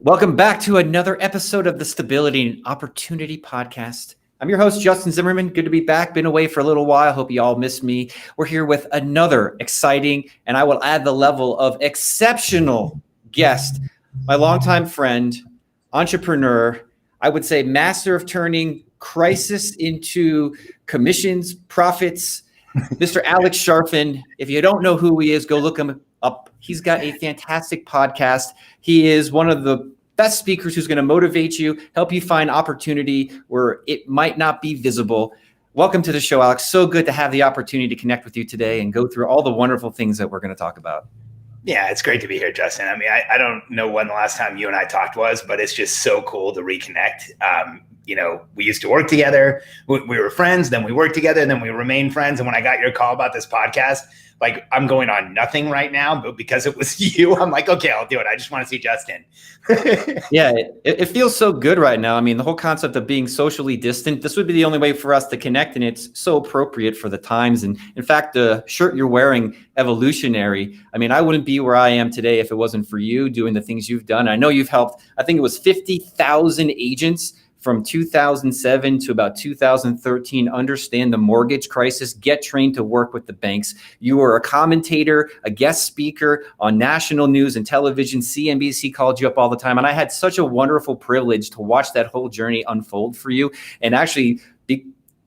Welcome back to another episode of the Stability and Opportunity Podcast. I'm your host, Justin Zimmerman. Good to be back. Been away for a little while. Hope you all missed me. We're here with another exciting, and I will add the level of exceptional guest, my longtime friend, entrepreneur, I would say master of turning crisis into commissions, profits, Mr. Alex Charfen. If you don't know who he is, go look him up. He's got a fantastic podcast. He is one of the best speakers who's going to motivate you, help you find opportunity where it might not be visible. Welcome to the show, Alex. So good to have the opportunity to connect with you today and go through all the wonderful things that we're going to talk about. Yeah, it's great to be here, Justin. I mean, I don't know when the last time you and I talked was, but it's just so cool to reconnect. We used to work together. We were friends, then we worked together, and then we remained friends. And when I got your call about this podcast, like I'm going on nothing right now, but because it was you, I'm like, okay, I'll do it. I just want to see Justin. Yeah, it feels so good right now. I mean, the whole concept of being socially distant, this would be the only way for us to connect. And it's so appropriate for the times. And in fact, the shirt you're wearing, evolutionary. I mean, I wouldn't be where I am today if it wasn't for you doing the things you've done. I know you've helped, I think it was 50,000 agents from 2007 to about 2013, understand the mortgage crisis, get trained to work with the banks. You were a commentator, a guest speaker on national news and television. CNBC called you up all the time. And I had such a wonderful privilege to watch that whole journey unfold for you and actually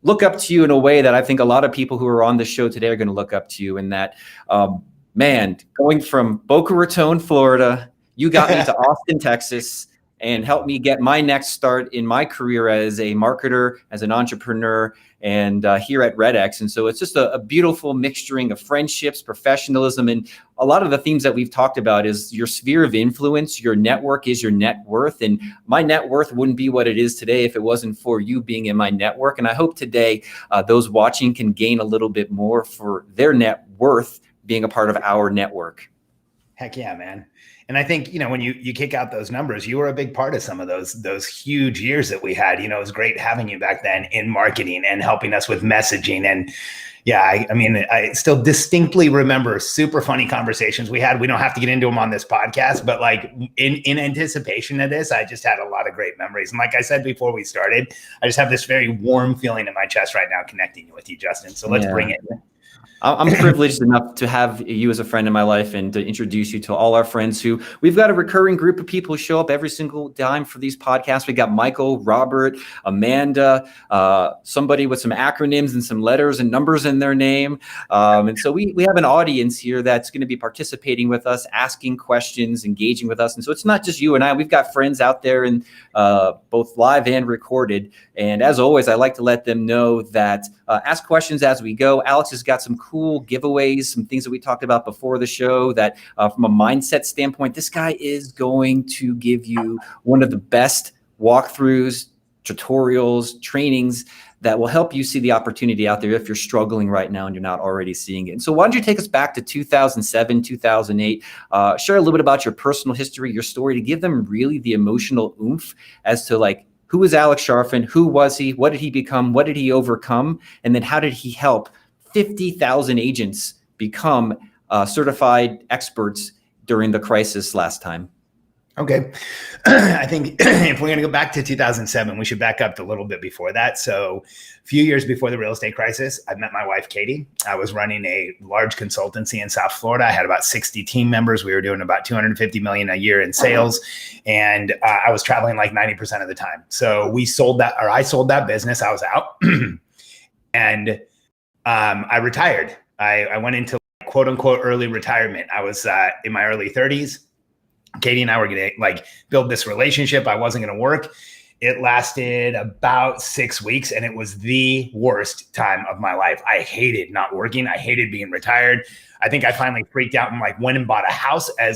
look up to you in a way that I think a lot of people who are on the show today are going to look up to you in that, going from Boca Raton, Florida, you got me to Austin, Texas, and helped me get my next start in my career as a marketer, as an entrepreneur, and here at REDX. And so it's just a beautiful mixturing of friendships, professionalism, and a lot of the themes that we've talked about is your sphere of influence. Your network is your net worth. And my net worth wouldn't be what it is today if it wasn't for you being in my network. And I hope today those watching can gain a little bit more for their net worth being a part of our network. Heck yeah, man. And I think, when you kick out those numbers, you were a big part of some of those huge years that we had. It was great having you back then in marketing and helping us with messaging. And yeah, I still distinctly remember super funny conversations we had. We don't have to get into them on this podcast, but like in anticipation of this, I just had a lot of great memories. And like I said before we started, I just have this very warm feeling in my chest right now connecting with you, Justin. So let's bring it. I'm privileged enough to have you as a friend in my life and to introduce you to all our friends who we've got a recurring group of people who show up every single time for these podcasts. We got Michael, Robert, Amanda, somebody with some acronyms and some letters and numbers in their name. And so we have an audience here that's going to be participating with us, asking questions, engaging with us. And so it's not just you and I. We've got friends out there in both live and recorded. And as always, I like to let them know that ask questions as we go. Alex has got some cool giveaways, some things that we talked about before the show that from a mindset standpoint, this guy is going to give you one of the best walkthroughs, tutorials, trainings that will help you see the opportunity out there if you're struggling right now and you're not already seeing it. And so why don't you take us back to 2007, 2008, share a little bit about your personal history, your story, to give them really the emotional oomph as to like, who is Alex Charfen? Who was he? What did he become? What did he overcome? And then how did he help 50,000 agents become certified experts during the crisis last time? Okay. I think if we're going to go back to 2007, we should back up a little bit before that. So a few years before the real estate crisis, I met my wife, Katie. I was running a large consultancy in South Florida. I had about 60 team members. We were doing about 250 million a year in sales. And I was traveling like 90% of the time. So I sold that business. I was out and I retired. I went into quote unquote early retirement. I was in my early 30s. Katie and I were going to build this relationship. I wasn't going to work. It lasted about 6 weeks and it was the worst time of my life. I hated not working. I hated being retired. I think I finally freaked out and went and bought a house I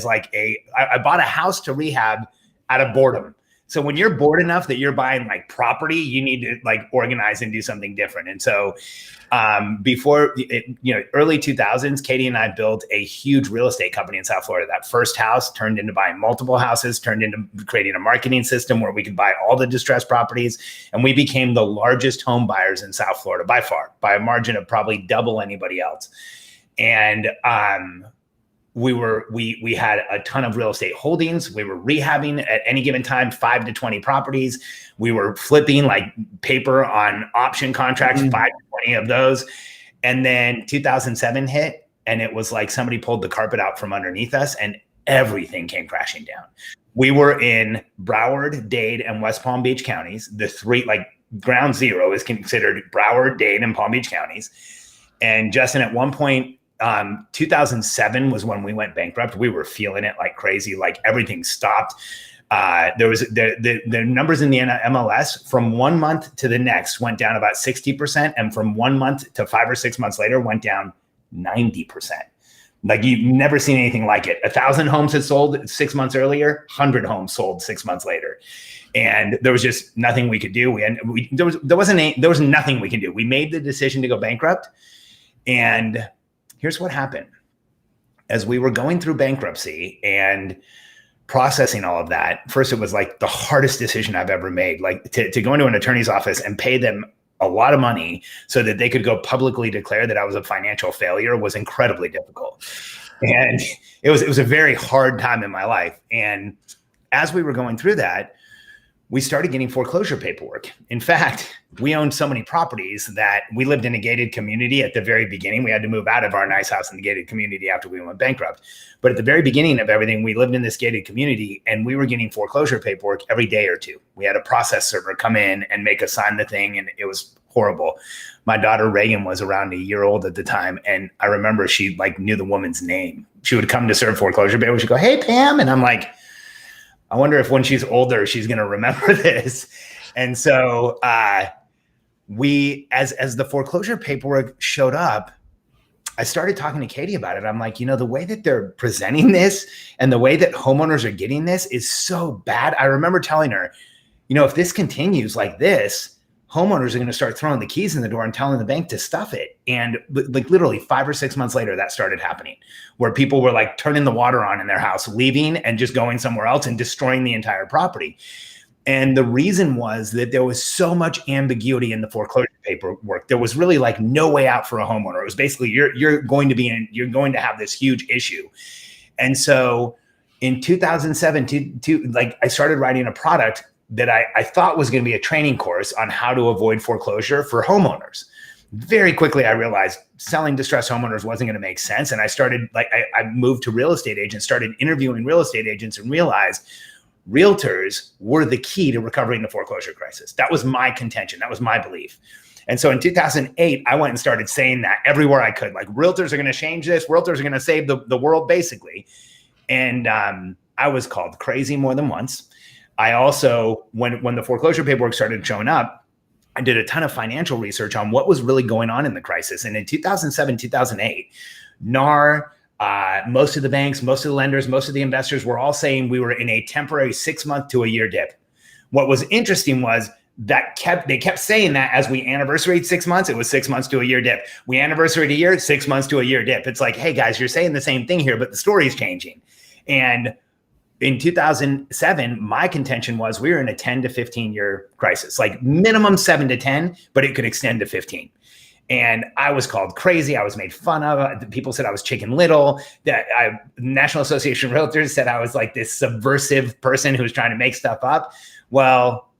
bought a house to rehab out of boredom. So when you're bored enough that you're buying property, you need to organize and do something different. And so early 2000s, Katie and I built a huge real estate company in South Florida. That first house turned into buying multiple houses, turned into creating a marketing system where we could buy all the distressed properties. And we became the largest home buyers in South Florida by far, by a margin of probably double anybody else. And we had a ton of real estate holdings. We were rehabbing at any given time 5 to 20 properties. We were flipping like paper on option contracts, 5 to 20 of those. And then 2007 hit, and it was like somebody pulled the carpet out from underneath us, and everything came crashing down. We were in Broward, Dade, and West Palm Beach counties. The three, like ground zero is considered Broward, Dade, and Palm Beach counties. And Justin, at one point, 2007 was when we went bankrupt. We were feeling it like crazy, like everything stopped. There was the numbers in the MLS from 1 month to the next went down about 60%. And from 1 month to 5 or 6 months later went down 90%. Like you've never seen anything like it. 1,000 homes had sold 6 months earlier, 100 homes sold 6 months later. And there was just nothing we could do. There was nothing we could do. We made the decision to go bankrupt. And here's what happened. As we were going through bankruptcy and processing all of that, first, it was like the hardest decision I've ever made, like to go into an attorney's office and pay them a lot of money so that they could go publicly declare that I was a financial failure was incredibly difficult. And it was a very hard time in my life. And as we were going through that, we started getting foreclosure paperwork. In fact, we owned so many properties that we lived in a gated community at the very beginning. We had to move out of our nice house in the gated community after we went bankrupt. But at the very beginning of everything, we lived in this gated community, and we were getting foreclosure paperwork every day or two. We had a process server come in and make us sign the thing, and it was horrible. My daughter Reagan was around a year old at the time, and I remember she like knew the woman's name. She would come to serve foreclosure paperwork. She'd go, "Hey, Pam," and I'm like, I wonder if when she's older, she's going to remember this. And so we, as the foreclosure paperwork showed up, I started talking to Katie about it. I'm like, the way that they're presenting this and the way that homeowners are getting this is so bad. I remember telling her, if this continues like this, homeowners are going to start throwing the keys in the door and telling the bank to stuff it. And like literally 5 or 6 months later, that started happening, where people were like turning the water on in their house, leaving and just going somewhere else and destroying the entire property. And the reason was that there was so much ambiguity in the foreclosure paperwork. There was really like no way out for a homeowner. It was basically you're going to have this huge issue. And so in 2007, I started writing a product that I thought was going to be a training course on how to avoid foreclosure for homeowners. Very quickly, I realized selling distressed homeowners wasn't going to make sense. And I started, I moved to real estate agents, started interviewing real estate agents, and realized realtors were the key to recovering the foreclosure crisis. That was my contention. That was my belief. And so in 2008, I went and started saying that everywhere I could, like realtors are going to change this. Realtors are going to save the world, basically. And I was called crazy more than once. I also, when the foreclosure paperwork started showing up, I did a ton of financial research on what was really going on in the crisis. And in 2007, 2008, NAR, most of the banks, most of the lenders, most of the investors were all saying we were in a temporary 6 month to a year dip. What was interesting was that they kept saying that as we anniversaried 6 months, it was 6 months to a year dip. We anniversaried a year, 6 months to a year dip. It's like, hey guys, you're saying the same thing here, but the story's changing. And in 2007, my contention was we were in a 10 to 15 year crisis, like minimum 7 to 10, but it could extend to 15. And I was called crazy. I was made fun of. People said I was Chicken Little. National Association of Realtors said I was like this subversive person who was trying to make stuff up. Well,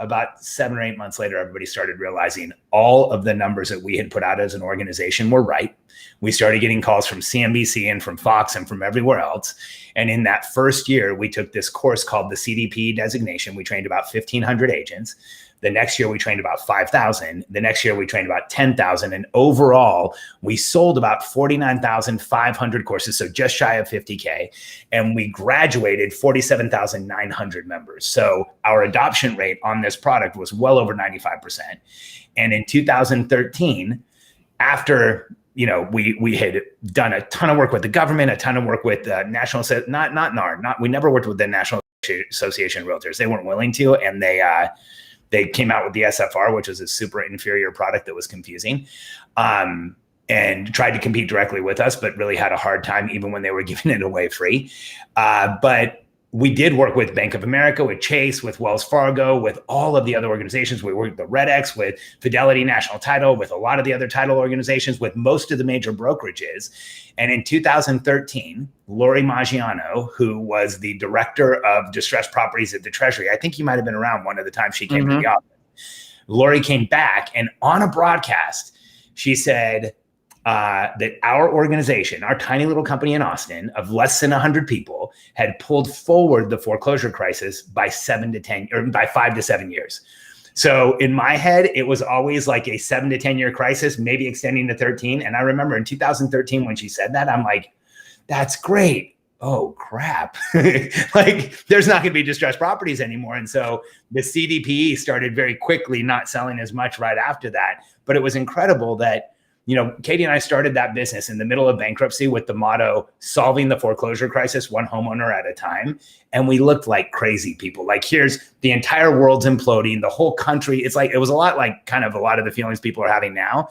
about 7 or 8 months later, everybody started realizing all of the numbers that we had put out as an organization were right. We started getting calls from CNBC and from Fox and from everywhere else. And in that first year, we took this course called the CDP designation. We trained about 1,500 agents. The next year, we trained about 5,000. The next year, we trained about 10,000. And overall, we sold about 49,500 courses, so just shy of 50K. And we graduated 47,900 members. So our adoption rate on this product was well over 95%. And in 2013, after we had done a ton of work with the government, a ton of work with national, not NAR, we never worked with the National Association of Realtors. They weren't willing to, and they came out with the SFR, which was a super inferior product that was confusing, and tried to compete directly with us, but really had a hard time even when they were giving it away free. But we did work with Bank of America, with Chase, with Wells Fargo, with all of the other organizations. We worked with the REDX, with Fidelity National Title, with a lot of the other title organizations, with most of the major brokerages. And in 2013, Lori Maggiano, who was the director of distressed properties at the Treasury, I think you might have been around one of the times she came to the office. Lori came back, and on a broadcast, she said that our organization, our tiny little company in Austin of less than 100 people, had pulled forward the foreclosure crisis by 5 to 7 years. So in my head, it was always like a 7 to 10 year crisis, maybe extending to 13. And I remember in 2013, when she said that, I'm like, that's great. Oh, crap. Like, there's not going to be distressed properties anymore. And so the CDPE started very quickly, not selling as much right after that. But it was incredible that, you know, Katie and I started that business in the middle of bankruptcy with the motto, solving the foreclosure crisis one homeowner at a time. And we looked like crazy people. Like, here's the entire world's imploding, the whole country. It's like, it was a lot like kind of a lot of the feelings people are having now.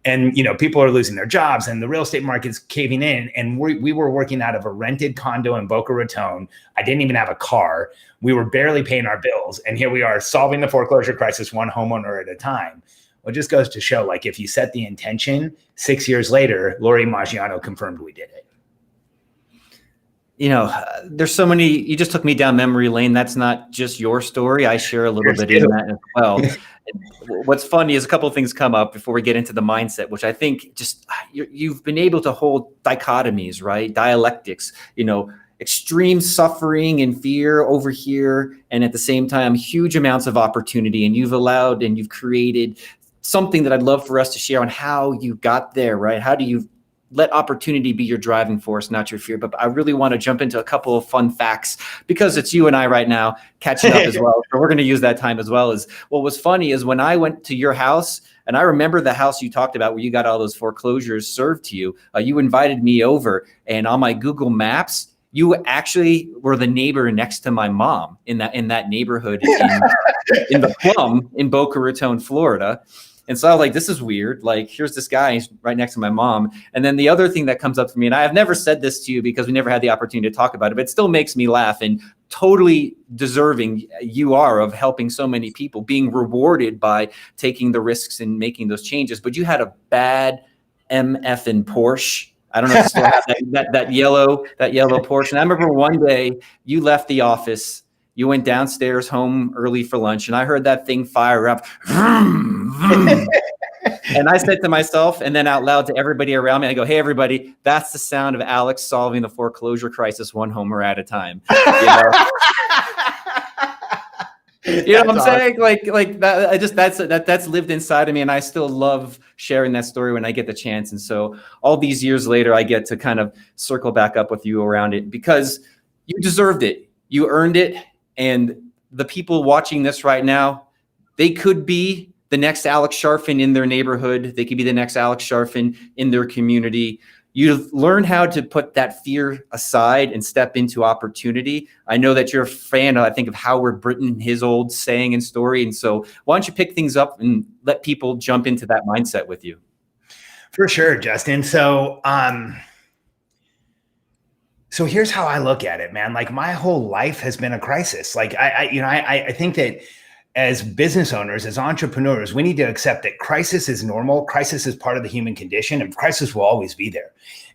And, you know, people are losing their jobs and the real estate market's caving in. And we were working out of a rented condo in Boca Raton. I didn't even have a car. We were barely paying our bills. And here we are solving the foreclosure crisis one homeowner at a time. Well, it just goes to show, like, if you set the intention, 6 years later, Lori Maggiano confirmed we did it. You know, there's so many, you just took me down memory lane. That's not just your story. I share a little bit in that as well. What's funny is a couple of things come up before we get into the mindset, which I think just you've been able to hold dichotomies, right? Dialectics, you know, extreme suffering and fear over here. And at the same time, huge amounts of opportunity. And you've allowed and you've created something that I'd love for us to share on how you got there, right? How do you let opportunity be your driving force, not your fear? But I really want to jump into a couple of fun facts because it's you and I right now catching up as well. So we're going to use that time as well. As what was funny is when I went to your house, and I remember the house you talked about where you got all those foreclosures served to you. You invited me over, and on my Google Maps, you actually were the neighbor next to my mom in that neighborhood in the Plum in Boca Raton, Florida. And so I was like, this is weird. Like, here's this guy, he's right next to my mom. And then the other thing that comes up for me, and I have never said this to you because we never had the opportunity to talk about it, but it still makes me laugh, and totally deserving you are of helping so many people, being rewarded by taking the risks and making those changes. But you had a bad MF in Porsche. I don't know if you still have that yellow Porsche. And I remember one day you left the office, you went downstairs home early for lunch, and I heard that thing fire up. Vroom, vroom. And I said to myself, and then out loud to everybody around me, I go, hey, everybody, that's the sound of Alex solving the foreclosure crisis one homer at a time. You know? You know what I'm saying? Like that, that's lived inside of me, and I still love sharing that story when I get the chance. And so all these years later, I get to kind of circle back up with you around it because you deserved it. You earned it. And the people watching this right now, they could be the next Alex Charfen in their neighborhood. They could be the next Alex Charfen in their community. You've learned how to put that fear aside and step into opportunity. I know that you're a fan, I think, of Howard Britton, his old saying and story. And so why don't you pick things up and let people jump into that mindset with you? For sure, Justin. So here's how I look at it, man. Like, my whole life has been a crisis. Like, I think that as business owners, as entrepreneurs, we need to accept that crisis is normal. Crisis is part of the human condition, and crisis will always be there.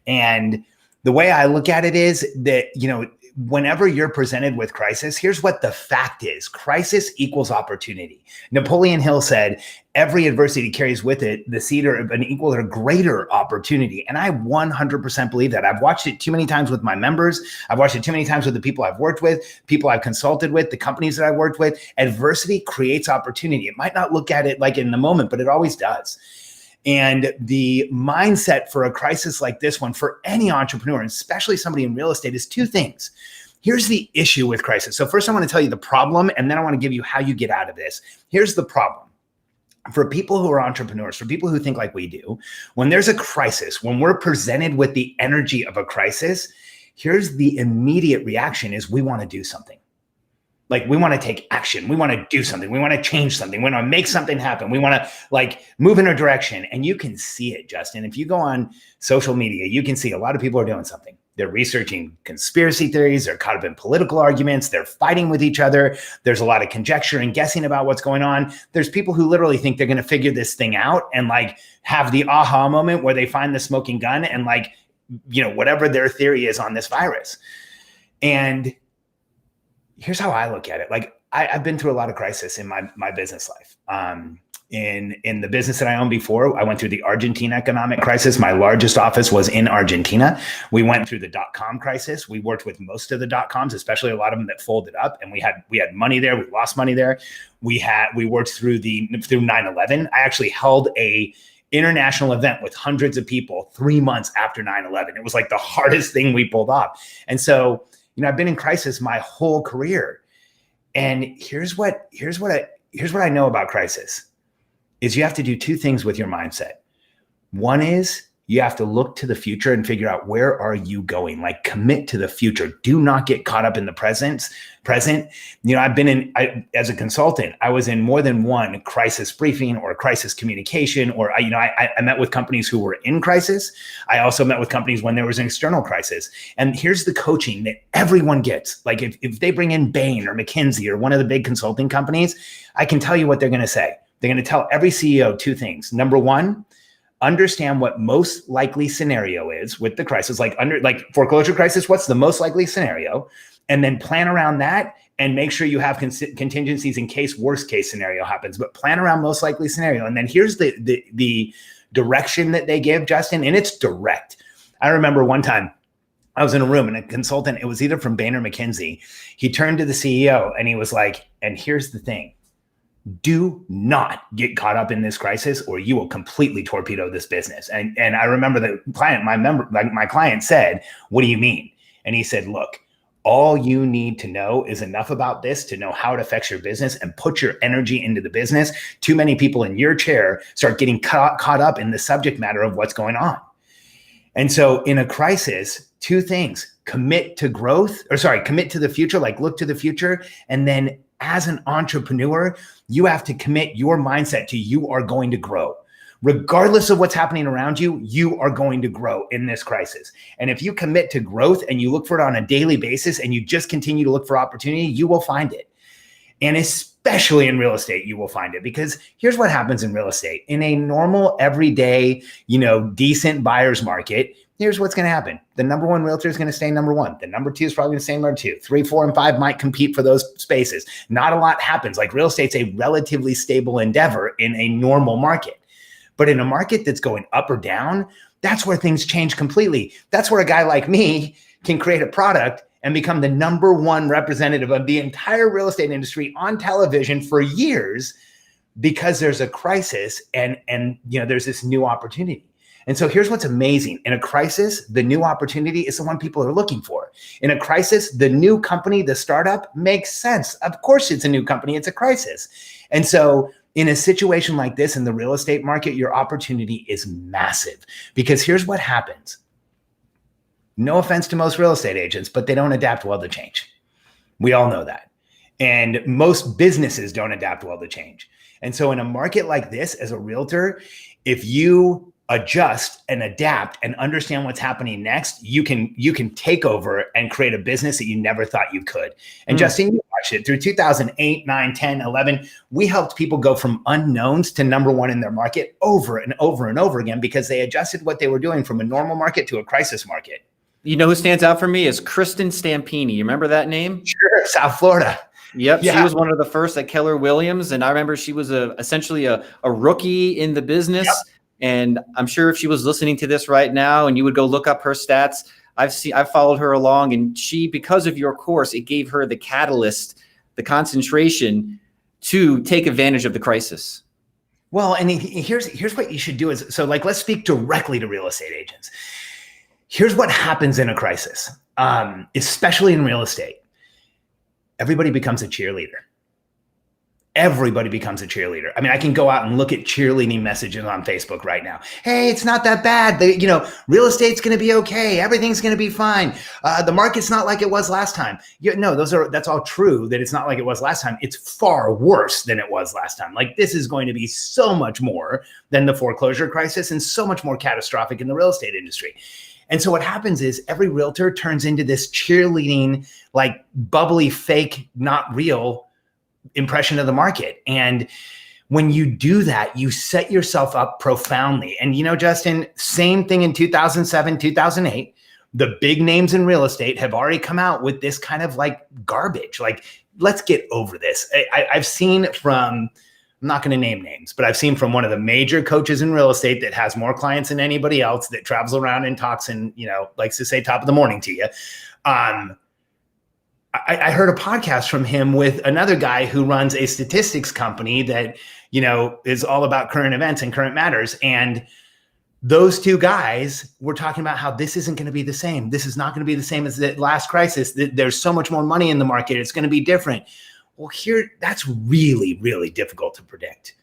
And the way I look at it is that, you know, whenever you're presented with crisis, here's what the fact is. Crisis equals opportunity. Napoleon Hill said, every adversity carries with it the seed of an equal or greater opportunity. And I 100% believe that. I've watched it too many times with my members. I've watched it too many times with the people I've worked with, people I've consulted with, the companies that I've worked with. Adversity creates opportunity. It might not look at it like in the moment, but it always does. And the mindset for a crisis like this one, for any entrepreneur, and especially somebody in real estate, is two things. Here's the issue with crisis. So first I want to tell you the problem, and then I want to give you how you get out of this. Here's the problem. For people who are entrepreneurs, for people who think like we do, when there's a crisis, when we're presented with the energy of a crisis, here's the immediate reaction is we want to do something. Like, we want to take action. We want to do something. We want to change something. We want to make something happen. We want to, like, move in a direction. And you can see it, Justin. If you go on social media, you can see a lot of people are doing something. They're researching conspiracy theories. They're caught up in political arguments. They're fighting with each other. There's a lot of conjecture and guessing about what's going on. There's people who literally think they're going to figure this thing out and like have the aha moment where they find the smoking gun and like, you know, whatever their theory is on this virus. And here's how I look at it. Like I've been through a lot of crisis in my business life. In the business that I owned before, I went through the Argentina economic crisis. My largest office was in Argentina. We went through the dot-com crisis. We worked with most of the dot-coms, especially a lot of them that folded up, and we had money there. We lost money there. We worked through 9/11. I actually held a international event with hundreds of people 3 months after 9/11. It was like the hardest thing we pulled off. And so, you know, I've been in crisis my whole career. And here's what I know about crisis is you have to do two things with your mindset. One is you have to look to the future and figure out where are you going? Like commit to the future. Do not get caught up in the present. You know, as a consultant, I was in more than one crisis briefing or crisis communication, or I met with companies who were in crisis. I also met with companies when there was an external crisis. And here's the coaching that everyone gets. Like if they bring in Bain or McKinsey or one of the big consulting companies, I can tell you what they're going to say. They're going to tell every CEO two things. Number one, understand what most likely scenario is with the crisis, like foreclosure crisis, what's the most likely scenario? And then plan around that and make sure you have contingencies in case worst case scenario happens, but plan around most likely scenario. And then here's the direction that they give, Justin, and it's direct. I remember one time I was in a room and a consultant, it was either from Bain or McKinsey. He turned to the CEO and he was like, and here's the thing. Do not get caught up in this crisis or you will completely torpedo this business. And I remember the client, my client said, what do you mean? And he said, look, all you need to know is enough about this to know how it affects your business and put your energy into the business. Too many people in your chair start getting caught up in the subject matter of what's going on. And so in a crisis, two things, commit to the future, like look to the future. And then as an entrepreneur, you have to commit your mindset to you are going to grow. Regardless of what's happening around you, you are going to grow in this crisis. And if you commit to growth and you look for it on a daily basis and you just continue to look for opportunity, you will find it. And especially in real estate, you will find it, because here's what happens in real estate. In a normal, everyday, decent buyer's market, here's what's going to happen. The number one realtor is going to stay number one. The number two is probably going to stay number two. 3, 4, and 5 might compete for those spaces. Not a lot happens. Like real estate's a relatively stable endeavor in a normal market. But in a market that's going up or down, that's where things change completely. That's where a guy like me can create a product and become the number one representative of the entire real estate industry on television for years, because there's a crisis and there's this new opportunity. And so here's what's amazing. In a crisis, the new opportunity is the one people are looking for. In a crisis, the new company, the startup makes sense. Of course, it's a new company. It's a crisis. And so in a situation like this in the real estate market, your opportunity is massive, because here's what happens. No offense to most real estate agents, but they don't adapt well to change. We all know that. And most businesses don't adapt well to change. And so in a market like this, as a realtor, if you adjust and adapt and understand what's happening next, you can take over and create a business that you never thought you could. And Justin, you watched it through 2008, 9, 10, 11. We helped people go from unknowns to number one in their market over and over and over again, because they adjusted what they were doing from a normal market to a crisis market. You know who stands out for me is Kristen Stampini. You remember that name? Sure, South Florida. Yep, yeah. She was one of the first at Keller Williams, and I remember she was essentially a rookie in the business. Yep. And I'm sure if she was listening to this right now and you would go look up her stats, I've followed her along, and she, because of your course, it gave her the catalyst, the concentration to take advantage of the crisis. Well, and here's what you should do is, so like, let's speak directly to real estate agents. Here's what happens in a crisis, especially in real estate. Everybody becomes a cheerleader. Everybody becomes a cheerleader. I mean, I can go out and look at cheerleading messages on Facebook right now. Hey, it's not that bad. Real estate's going to be okay. Everything's going to be fine. The market's not like it was last time. No, that's all true, that it's not like it was last time. It's far worse than it was last time. Like, this is going to be so much more than the foreclosure crisis and so much more catastrophic in the real estate industry. And so what happens is every realtor turns into this cheerleading, like bubbly, fake, not real impression of the market. And when you do that, you set yourself up profoundly. And, Justin, same thing in 2007, 2008. The big names in real estate have already come out with this kind of like garbage. Like, let's get over this. I've seen from, I'm not going to name names, but I've seen from one of the major coaches in real estate that has more clients than anybody else, that travels around and talks and, likes to say top of the morning to you. I heard a podcast from him with another guy who runs a statistics company that, is all about current events and current matters. And those two guys were talking about how this isn't going to be the same. This is not going to be the same as the last crisis. There's so much more money in the market. It's going to be different. Well, that's really, really difficult to predict.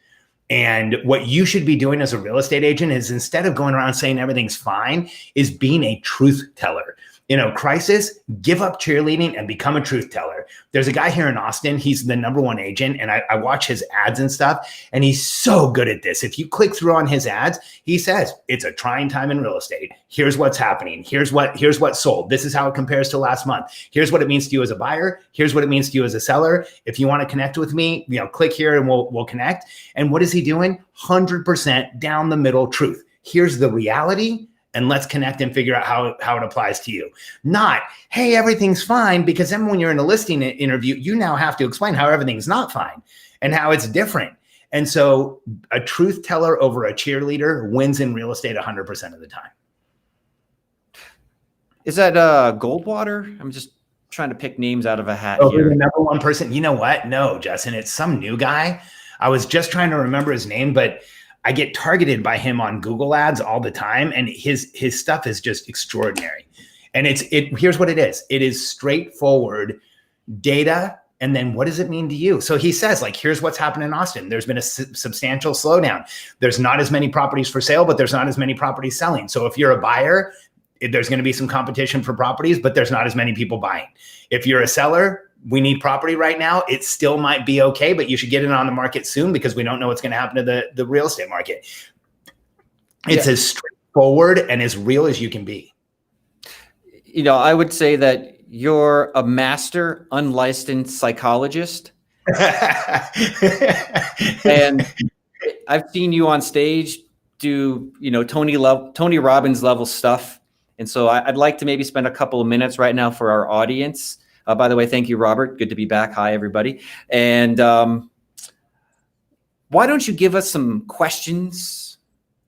And what you should be doing as a real estate agent is, instead of going around saying everything's fine, is being a truth teller. Crisis, give up cheerleading and become a truth teller. There's a guy here in Austin. He's the #1 agent, and I watch his ads and stuff, and he's so good at this. If you click through on his ads, he says, it's a trying time in real estate. Here's what's happening. Here's what sold. This is how it compares to last month. Here's what it means to you as a buyer. Here's what it means to you as a seller. If you want to connect with me, click here and we'll connect. And what is he doing? 100% down the middle truth. Here's the reality, and let's connect and figure out how it applies to you. Not, hey, everything's fine, because then when you're in a listing interview, you now have to explain how everything's not fine and how it's different. And so a truth teller over a cheerleader wins in real estate 100% of the time. Is that Goldwater? I'm just trying to pick names out of a hat here. The #1 person. You know what? No, Justin, it's some new guy. I was just trying to remember his name, but I get targeted by him on Google ads all the time, and his stuff is just extraordinary. And here's what it is. It is straightforward data. And then what does it mean to you? So he says, like, here's what's happened in Austin. There's been a substantial slowdown. There's not as many properties for sale, but there's not as many properties selling. So if you're a buyer, there's going to be some competition for properties, but there's not as many people buying. If you're a seller, we need property right now. It still might be okay, but you should get it on the market soon, because we don't know what's going to happen to the real estate market. It's as straightforward and as real as you can be. I would say that you're a master unlicensed psychologist. And I've seen you on stage do, Tony Robbins level stuff. And so I'd like to maybe spend a couple of minutes right now for our audience. By the way, thank you, Robert. Good to be back. Hi, everybody. And why don't you give us some questions,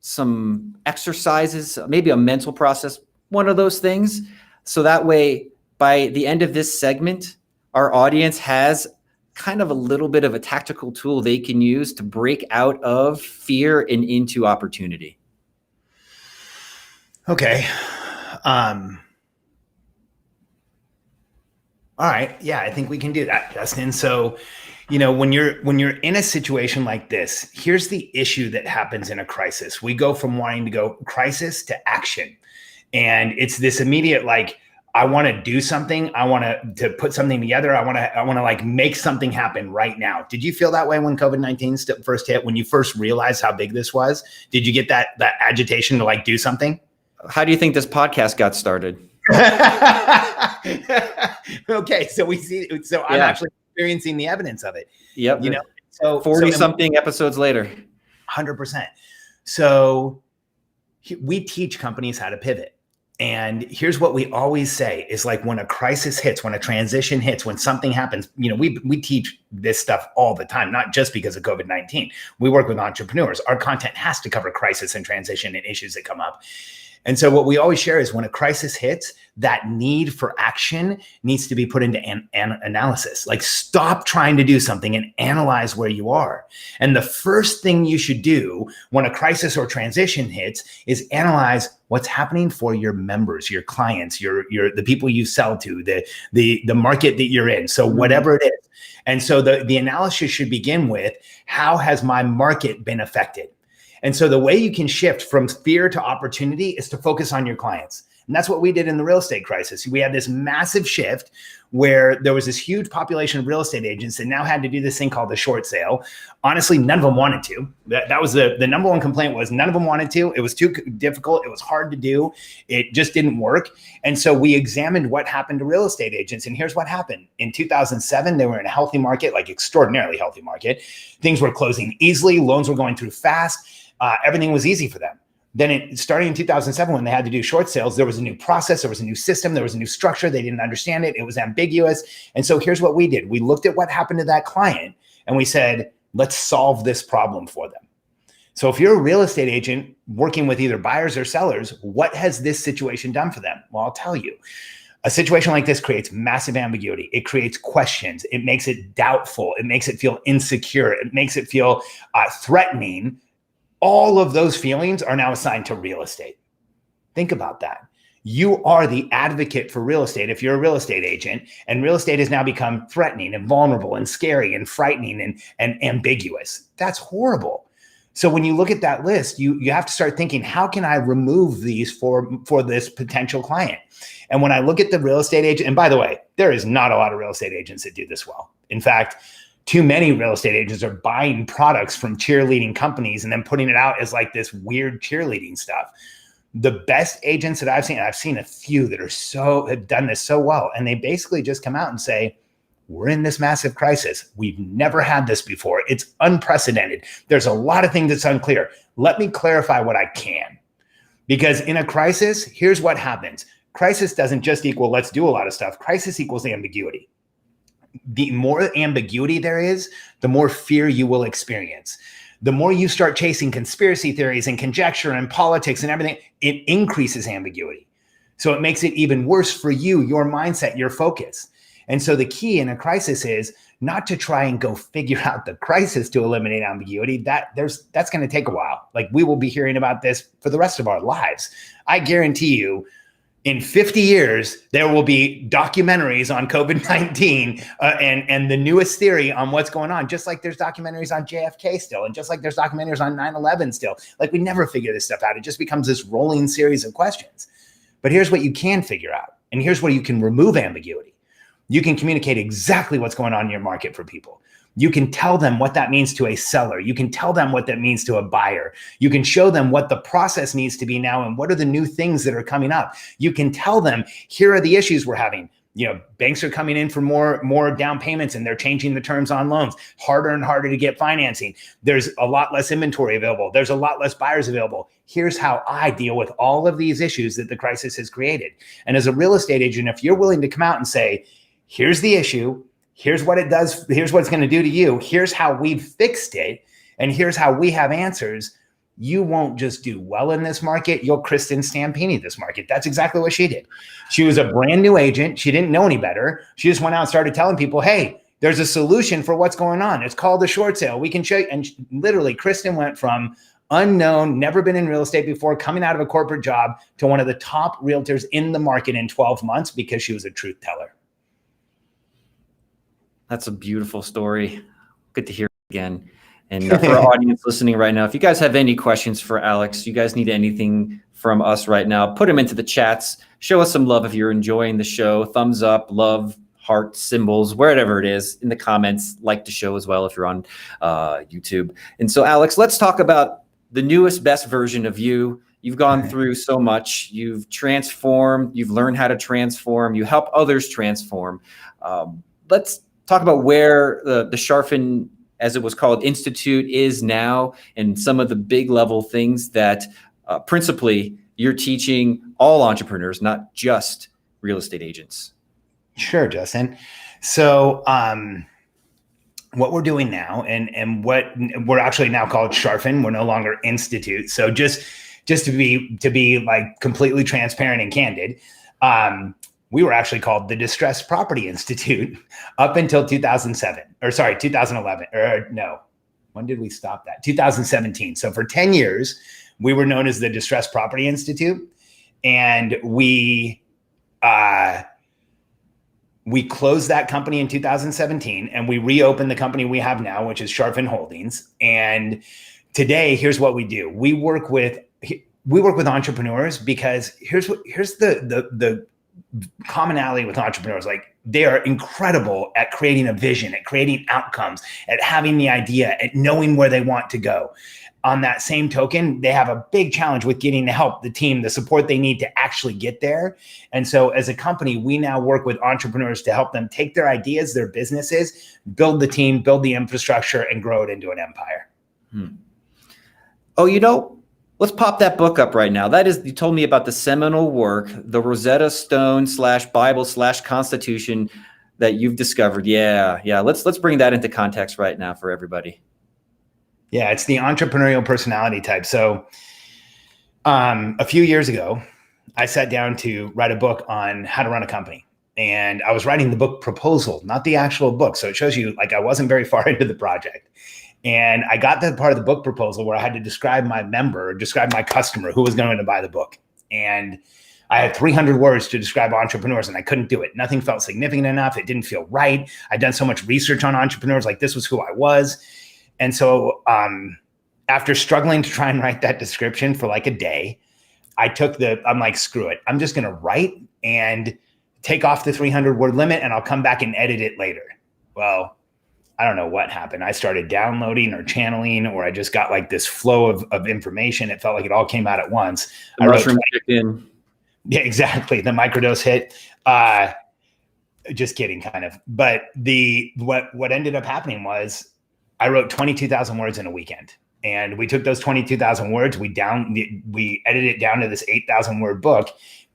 some exercises, maybe a mental process, one of those things. So that way, by the end of this segment, our audience has kind of a little bit of a tactical tool they can use to break out of fear and into opportunity. Okay. All right. Yeah, I think we can do that, Justin. So, when you're in a situation like this, here's the issue that happens in a crisis. We go from wanting to go crisis to action. And it's this immediate, like, I want to do something. I want to put something together. I want to like make something happen right now. Did you feel that way when COVID-19 first hit, when you first realized how big this was? Did you get that agitation to like do something? How do you think this podcast got started? Okay, so I'm actually experiencing the evidence of it. Yep. So 40 something episodes later. 100%. So we teach companies how to pivot. And here's what we always say is, like, when a crisis hits, when a transition hits, when something happens, we teach this stuff all the time, not just because of COVID-19. We work with entrepreneurs. Our content has to cover crisis and transition and issues that come up. And so what we always share is, when a crisis hits, that need for action needs to be put into an analysis. Like, stop trying to do something and analyze where you are. And the first thing you should do when a crisis or transition hits is analyze what's happening for your members, your clients, the people you sell to, the market that you're in. So whatever it is. And so the analysis should begin with, how has my market been affected? And so the way you can shift from fear to opportunity is to focus on your clients. And that's what we did in the real estate crisis. We had this massive shift where there was this huge population of real estate agents that now had to do this thing called the short sale. Honestly, none of them wanted to. That was the number one complaint, was none of them wanted to. It was too difficult. It was hard to do. It just didn't work. And so we examined what happened to real estate agents. And here's what happened. In 2007, they were in a healthy market, like extraordinarily healthy market. Things were closing easily. Loans were going through fast. Everything was easy for them. Then starting in 2007, when they had to do short sales, there was a new process, there was a new system, there was a new structure. They didn't understand it. It was ambiguous. And so here's what we did. We looked at what happened to that client and we said, let's solve this problem for them. So if you're a real estate agent working with either buyers or sellers, what has this situation done for them? Well, I'll tell you. A situation like this creates massive ambiguity. It creates questions. It makes it doubtful. It makes it feel insecure. It makes it feel threatening. All of those feelings are now assigned to real estate. Think about that. You are the advocate for real estate if you're a real estate agent, and real estate has now become threatening and vulnerable and scary and frightening and ambiguous. That's horrible. So when you look at that list, you have to start thinking, how can I remove these for this potential client? And when I look at the real estate agent, and by the way, there is not a lot of real estate agents that do this well. In fact, too many real estate agents are buying products from cheerleading companies and then putting it out as like this weird cheerleading stuff. The best agents that I've seen a few that have done this so well. And they basically just come out and say, we're in this massive crisis. We've never had this before. It's unprecedented. There's a lot of things that's unclear. Let me clarify what I can. Because in a crisis, here's what happens. Crisis doesn't just equal let's do a lot of stuff. Crisis equals ambiguity. The more ambiguity there is, the more fear you will experience. The more you start chasing conspiracy theories and conjecture and politics and everything, it increases ambiguity. So it makes it even worse for you, your mindset, your focus. And so the key in a crisis is not to try and go figure out the crisis to eliminate ambiguity. That's going to take a while. Like, we will be hearing about this for the rest of our lives. I guarantee you, in 50 years, there will be documentaries on COVID-19 and the newest theory on what's going on, just like there's documentaries on JFK still, and just like there's documentaries on 9/11 still. Like, we never figure this stuff out. It just becomes this rolling series of questions. But here's what you can figure out, and here's where you can remove ambiguity. You can communicate exactly what's going on in your market for people. You can tell them what that means to a seller. You can tell them what that means to a buyer. You can show them what the process needs to be now and what are the new things that are coming up. You can tell them, here are the issues we're having. You know, banks are coming in for more down payments and they're changing the terms on loans. Harder and harder to get financing. There's a lot less inventory available. There's a lot less buyers available. Here's how I deal with all of these issues that the crisis has created. And as a real estate agent, if you're willing to come out and say, here's the issue, here's what it does, here's what it's going to do to you, here's how we've fixed it, and here's how we have answers, you won't just do well in this market, you'll Kristen Stampini this market. That's exactly what she did. She was a brand new agent. She didn't know any better. She just went out and started telling people, hey, there's a solution for what's going on. It's called the short sale. We can show you. And literally, Kristen went from unknown, never been in real estate before, coming out of a corporate job, to one of the top realtors in the market in 12 months because she was a truth teller. That's a beautiful story. Good to hear again. And for our audience listening right now, if you guys have any questions for Alex, you guys need anything from us right now, put them into the chats. Show us some love if you're enjoying the show. Thumbs up, love, heart, symbols, wherever it is in the comments. Like the show as well if you're on YouTube. And so, Alex, let's talk about the newest, best version of you. You've gone through so much. You've transformed. You've learned how to transform. You help others transform. Let's talk about where the Charfen, as it was called, Institute is now, and some of the big level things that principally you're teaching all entrepreneurs, not just real estate agents. Sure, Justin. So what we're doing now, and what we're actually now called Charfen, we're no longer Institute. So just to be like completely transparent and candid, we were actually called the Distressed Property Institute up until 2011, or no, when did we stop that? 2017. So for 10 years, we were known as the Distressed Property Institute. And we closed that company in 2017 and we reopened the company we have now, which is Charfen Holdings. And today, here's what we do. We work with, we work with entrepreneurs because here's the commonality with entrepreneurs. Like, they are incredible at creating a vision, at creating outcomes, at having the idea, at knowing where they want to go. On that same token, they have a big challenge with getting the help, the team, the support they need to actually get there. And so as a company, we now work with entrepreneurs to help them take their ideas, their businesses, build the team, build the infrastructure, and grow it into an empire. Oh, let's pop that book up right now. That is, you told me about the seminal work, the Rosetta Stone /Bible/Constitution that you've discovered. Yeah. Let's bring that into context right now for everybody. Yeah, it's the Entrepreneurial Personality Type. So a few years ago, I sat down to write a book on how to run a company. And I was writing the book proposal, not the actual book. So it shows you, like, I wasn't very far into the project. And I got to the part of the book proposal where I had to describe my customer who was going to buy the book. And I had 300 words to describe entrepreneurs, and I couldn't do it. Nothing felt significant enough. It didn't feel right. I'd done so much research on entrepreneurs, like this was who I was. And so after struggling to try and write that description for like a day, I'm like, screw it. I'm just going to write and take off the 300 word limit, and I'll come back and edit it later. Well, I don't know what happened. I started downloading or channeling, or I just got like this flow of information. It felt like it all came out at once. The mushroom kicked in. Yeah, exactly. The microdose hit. Just kidding, kind of. But what ended up happening was I wrote 22,000 words in a weekend. And we took those 22,000 words, we edited it down to this 8,000 word book.